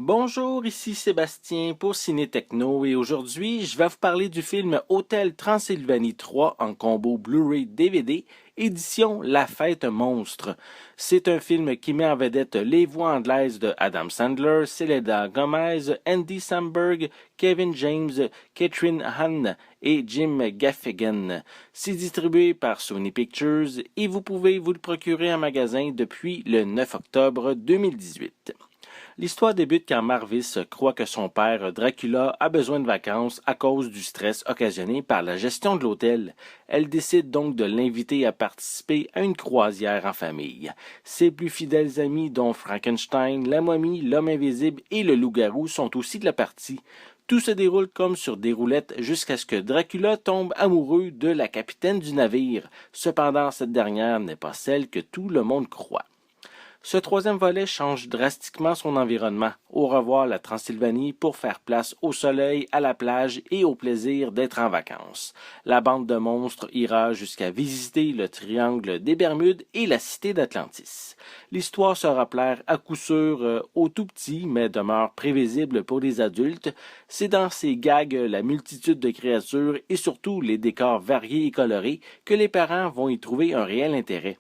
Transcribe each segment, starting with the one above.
Bonjour, ici Sébastien pour Ciné Techno et aujourd'hui, je vais vous parler du film Hôtel Transylvanie 3 en combo Blu-ray DVD, édition La Fête Monstre. C'est un film qui met en vedette les voix anglaises de Adam Sandler, Selena Gomez, Andy Samberg, Kevin James, Catherine Hahn et Jim Gaffigan. C'est distribué par Sony Pictures et vous pouvez vous le procurer en magasin depuis le 9 octobre 2018. L'histoire débute quand Marvis croit que son père, Dracula, a besoin de vacances à cause du stress occasionné par la gestion de l'hôtel. Elle décide donc de l'inviter à participer à une croisière en famille. Ses plus fidèles amis, dont Frankenstein, la momie, l'homme invisible et le loup-garou, sont aussi de la partie. Tout se déroule comme sur des roulettes jusqu'à ce que Dracula tombe amoureux de la capitaine du navire. Cependant, cette dernière n'est pas celle que tout le monde croit. Ce troisième volet change drastiquement son environnement. Au revoir la Transylvanie pour faire place au soleil, à la plage et au plaisir d'être en vacances. La bande de monstres ira jusqu'à visiter le triangle des Bermudes et la cité d'Atlantis. L'histoire sera plaire à coup sûr aux tout petits, mais demeure prévisible pour les adultes. C'est dans ces gags, la multitude de créatures et surtout les décors variés et colorés que les parents vont y trouver un réel intérêt.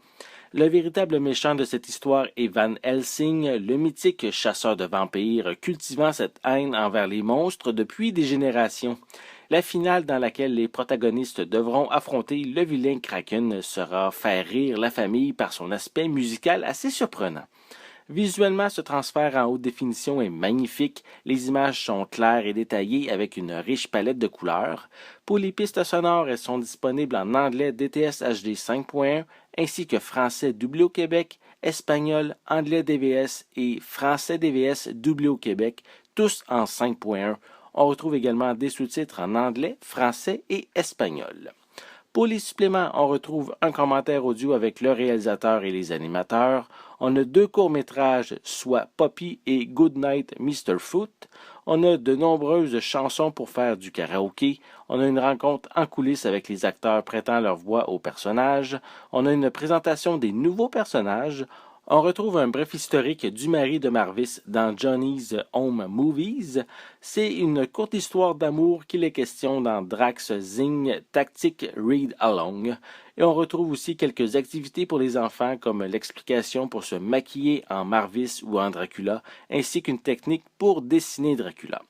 Le véritable méchant de cette histoire est Van Helsing, le mythique chasseur de vampires cultivant cette haine envers les monstres depuis des générations. La finale dans laquelle les protagonistes devront affronter le vilain Kraken sera faire rire la famille par son aspect musical assez surprenant. Visuellement, ce transfert en haute définition est magnifique. Les images sont claires et détaillées avec une riche palette de couleurs. Pour les pistes sonores, elles sont disponibles en anglais DTS HD 5.1 ainsi que français doublé au Québec, espagnol, anglais DVS et français DVS doublé au Québec, tous en 5.1. On retrouve également des sous-titres en anglais, français et espagnol. Pour les suppléments, on retrouve un commentaire audio avec le réalisateur et les animateurs. On a 2 courts-métrages, soit Poppy et Goodnight Mr. Foot. On a de nombreuses chansons pour faire du karaoké. On a une rencontre en coulisses avec les acteurs prêtant leur voix aux personnages. On a une présentation des nouveaux personnages. On retrouve un bref historique du mari de Marvis dans Johnny's Home Movies. C'est une courte histoire d'amour qu'il est question dans Drax Zing Tactic Read Along. Et on retrouve aussi quelques activités pour les enfants comme l'explication pour se maquiller en Marvis ou en Dracula, ainsi qu'une technique pour dessiner Dracula.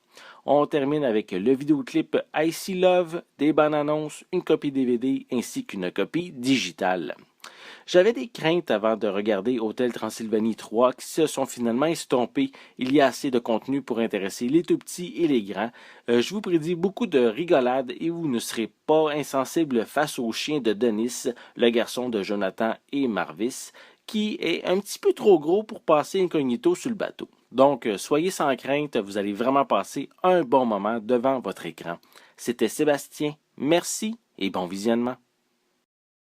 On termine avec le vidéoclip I See Love, des bandes annonces, une copie DVD ainsi qu'une copie digitale. J'avais des craintes avant de regarder Hôtel Transylvanie 3 qui se sont finalement estompées. Il y a assez de contenu pour intéresser les tout-petits et les grands. Je vous prédis beaucoup de rigolades et vous ne serez pas insensible face au chien de Denis, le garçon de Jonathan et Marvis, qui est un petit peu trop gros pour passer incognito sur le bateau. Donc, soyez sans crainte, vous allez vraiment passer un bon moment devant votre écran. C'était Sébastien, merci et bon visionnement.